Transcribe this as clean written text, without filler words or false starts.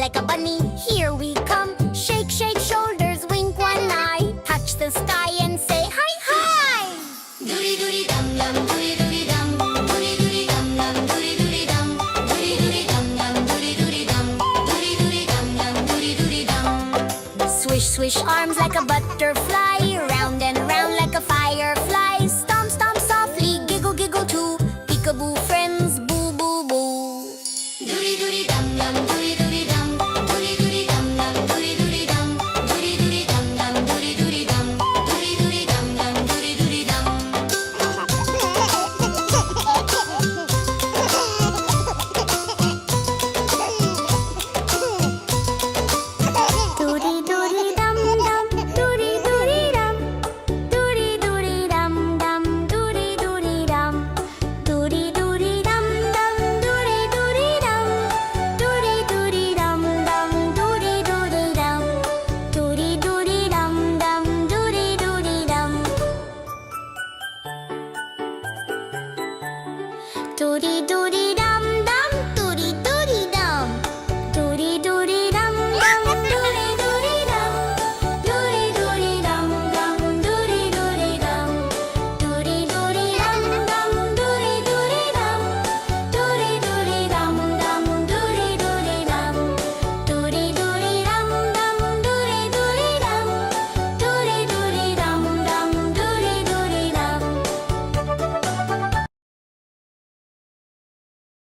like a bunny, here we come. Shake, shake shoulders, wink one eye. Touch the sky and say hi, hi. Doody doody dum dum, doody doody dum. Doody doody dum dum, doody doody dum. Doody doody dum dum, doody doody dum. Doody doody dum dum, doody doody dum. Swish, swish arms like a butterfly. Round and round like a firefly.